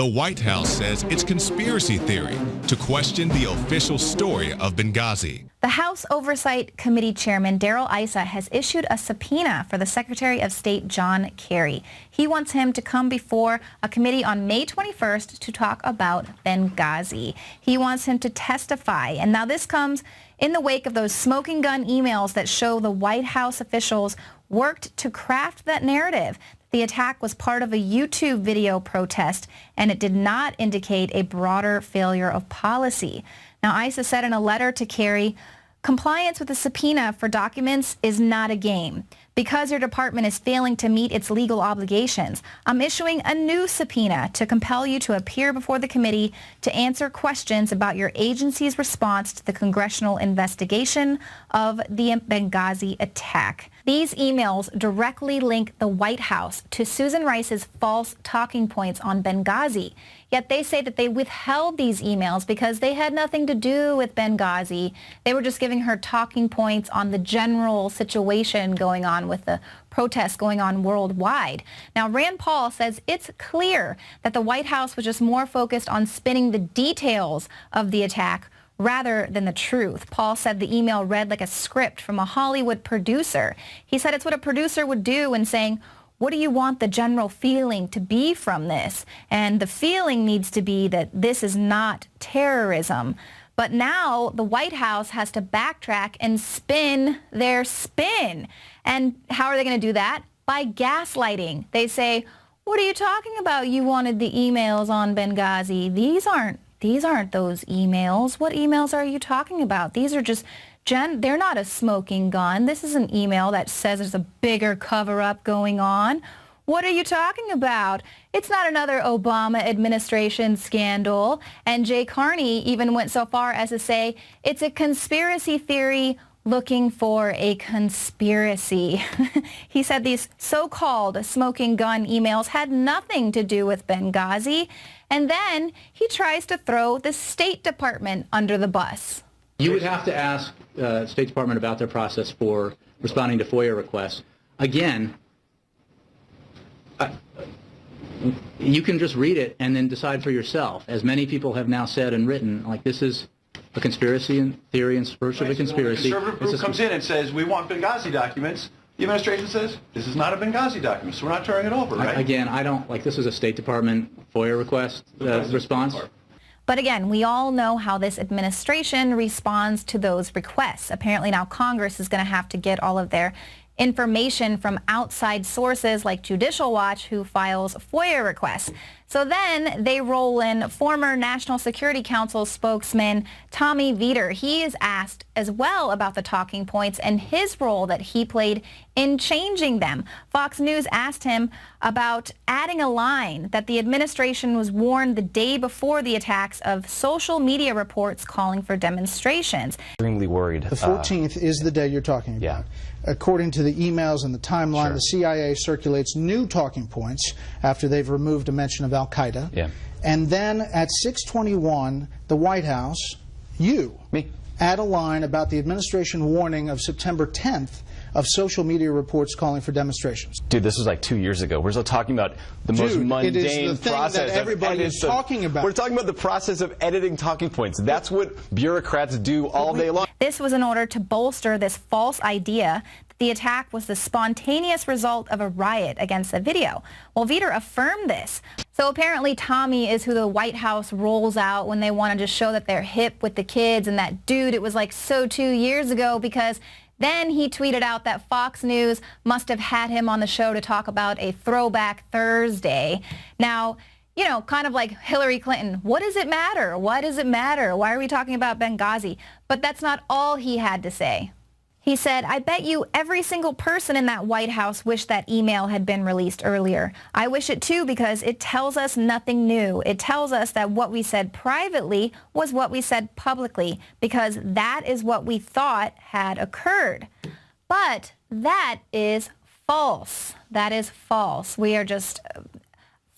The White House says it's conspiracy theory to question the official story of Benghazi. The House Oversight Committee Chairman Darrell Issa has issued a subpoena for the Secretary of State John Kerry. He wants him to come before a committee on May 21st to talk about Benghazi. He wants him to testify. And now this comes in the wake of those smoking gun emails that show the White House officials worked to craft that narrative. The attack was part of a YouTube video protest, and it did not indicate a broader failure of policy. Now, Issa said in a letter to Kerry, compliance with the subpoena for documents is not a game. Because your department is failing to meet its legal obligations, I'm issuing a new subpoena to compel you to appear before the committee to answer questions about your agency's response to the congressional investigation of the Benghazi attack. These emails directly link the White House to Susan Rice's false talking points on Benghazi. Yet they say that they withheld these emails because they had nothing to do with Benghazi. They were just giving her talking points on the general situation going on with the protests going on worldwide. Now, Rand Paul says it's clear that the White House was just more focused on spinning the details of the attack rather than the truth. Paul said the email read like a script from a Hollywood producer. He said it's what a producer would do in saying, what do you want the general feeling to be from this? And the feeling needs to be that this is not terrorism. But now the White House has to backtrack and spin their spin. And how are they going to do that? By gaslighting. They say, what are you talking about? You wanted the emails on Benghazi. These aren't those emails. What emails are you talking about? These are just, they're not a smoking gun. This is an email that says there's a bigger cover-up going on. What are you talking about? It's not another Obama administration scandal. And Jay Carney even went so far as to say it's a conspiracy theory looking for a conspiracy. He said these so-called smoking gun emails had nothing to do with Benghazi. And then he tries to throw the State Department under the bus. You would have to ask the State Department about their process for responding to FOIA requests. Again, you can just read it and then decide for yourself. As many people have now said and written, like, this is a conspiracy theory in search of a conspiracy. The conservative group comes in and says, we want Benghazi documents. The administration says, this is not a Benghazi document, so we're not turning it over, right? Again, I don't, like, this is a State Department FOIA request response. But again, we all know how this administration responds to those requests. Apparently now Congress is going to have to get all of their information from outside sources like Judicial Watch, who files FOIA requests. So then they roll in former National Security Council spokesman Tommy Vietor. He is asked as well about the talking points and his role that he played in changing them. Fox News asked him about adding a line that the administration was warned the day before the attacks of social media reports calling for demonstrations. Extremely worried. The 14th is the day you're talking about. Yeah. According to the emails and the timeline, Sure. the CIA circulates new talking points after they've removed a mention of Al-Qaeda. Yeah. And then at 6:21, the White House, Me. add a line about the administration warning of September 10th of social media reports calling for demonstrations. Dude, this was like 2 years ago. We're still talking about the most mundane it is the thing process that everybody is talking about. We're talking about the process of editing talking points. That's what bureaucrats do all day long. This was in order to bolster this false idea that the attack was the spontaneous result of a riot against the video. Well, Vietor affirmed this. So apparently Tommy is who the White House rolls out when they want to just show that they're hip with the kids and that, dude, it was like so 2 years ago, because then he tweeted out that Fox News must have had him on the show to talk about a throwback Thursday. Now, you know, kind of like Hillary Clinton, what does it matter? Why does it matter? Why are we talking about Benghazi? But that's not all he had to say. He said, I bet you every single person in that White House wished that email had been released earlier. I wish it too, because it tells us nothing new. It tells us that what we said privately was what we said publicly, because that is what we thought had occurred. But that is false. That is false. We are just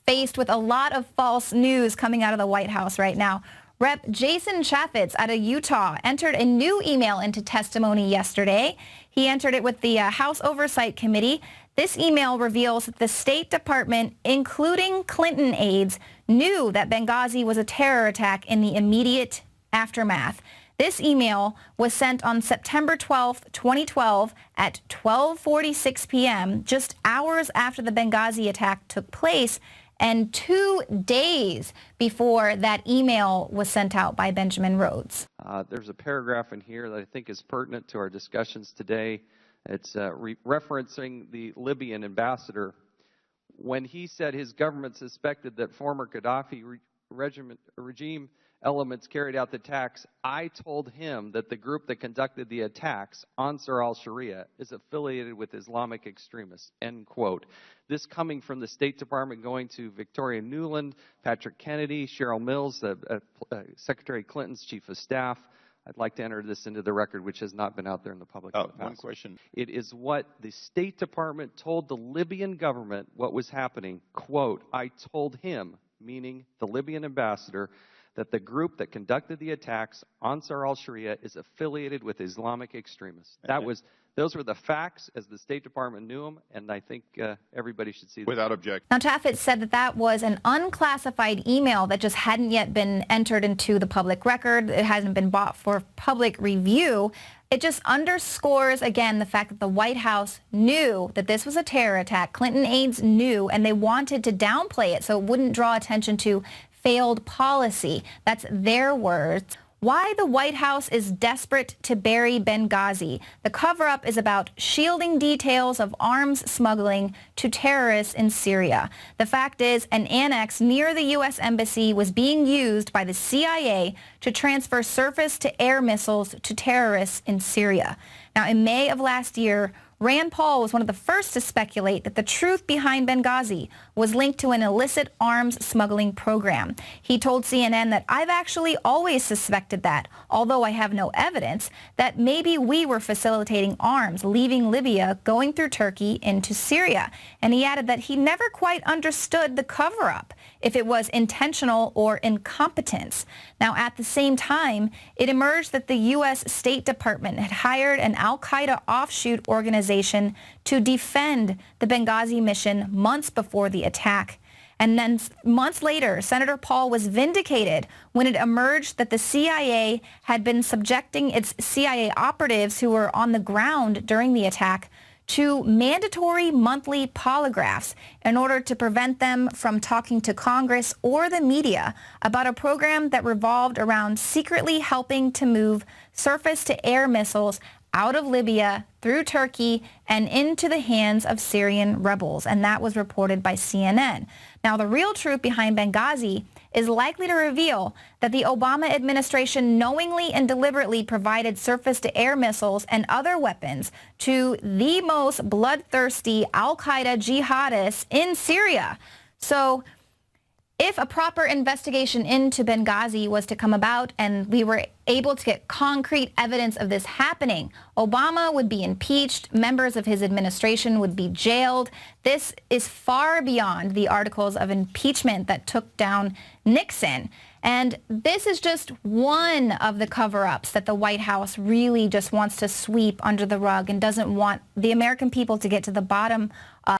faced with a lot of false news coming out of the White House right now. Rep. Jason Chaffetz out of Utah entered a new email into testimony yesterday. He entered it with the House Oversight Committee. This email reveals that the State Department, including Clinton aides, knew that Benghazi was a terror attack in the immediate aftermath. This email was sent on September 12, 2012 at 12:46 p.m., just hours after the Benghazi attack took place and 2 days before that email was sent out by Benjamin Rhodes. There's a paragraph in here that I think is pertinent to our discussions today. It's referencing the Libyan ambassador when he said his government suspected that former Gaddafi regime elements carried out the attacks. I told him that the group that conducted the attacks, Ansar al-Sharia, is affiliated with Islamic extremists, end quote. This coming from the State Department going to Victoria Nuland, Patrick Kennedy, Cheryl Mills, Secretary Clinton's chief of staff. I'd like to enter this into the record, which has not been out there in the public. One question. It is what the State Department told the Libyan government what was happening. Quote, I told him, meaning the Libyan ambassador, that the group that conducted the attacks, Ansar al-Sharia, is affiliated with Islamic extremists. Those were the facts as the State Department knew them, and I think everybody should see that. Without objection. Now, Taffet said that that was an unclassified email that just hadn't yet been entered into the public record. It hasn't been bought for public review. It just underscores, again, the fact that the White House knew that this was a terror attack. Clinton aides knew, and they wanted to downplay it so it wouldn't draw attention to failed policy. That's their words. Why the White House is desperate to bury Benghazi. The cover-up is about shielding details of arms smuggling to terrorists in Syria. The fact is, an annex near the U.S. Embassy was being used by the CIA to transfer surface-to-air missiles to terrorists in Syria. Now, in May of last year, Rand Paul was one of the first to speculate that the truth behind Benghazi was linked to an illicit arms smuggling program. He told CNN that I've actually always suspected that, although I have no evidence, that maybe we were facilitating arms leaving Libya, going through Turkey into Syria. And he added that he never quite understood the cover-up, if it was intentional or incompetence. Now, at the same time, it emerged that the U.S. State Department had hired an al-Qaeda offshoot organization to defend the Benghazi mission months before the attack. And then months later, Senator Paul was vindicated when it emerged that the CIA had been subjecting its CIA operatives who were on the ground during the attack to mandatory monthly polygraphs in order to prevent them from talking to Congress or the media about a program that revolved around secretly helping to move surface-to-air missiles out of Libya, through Turkey, and into the hands of Syrian rebels. And that was reported by CNN. Now, the real truth behind Benghazi is likely to reveal that the Obama administration knowingly and deliberately provided surface-to-air missiles and other weapons to the most bloodthirsty al-Qaeda jihadists in Syria. So, if a proper investigation into Benghazi was to come about and we were able to get concrete evidence of this happening, Obama would be impeached, members of his administration would be jailed. This is far beyond the articles of impeachment that took down Nixon. And this is just one of the cover-ups that the White House really just wants to sweep under the rug and doesn't want the American people to get to the bottom of.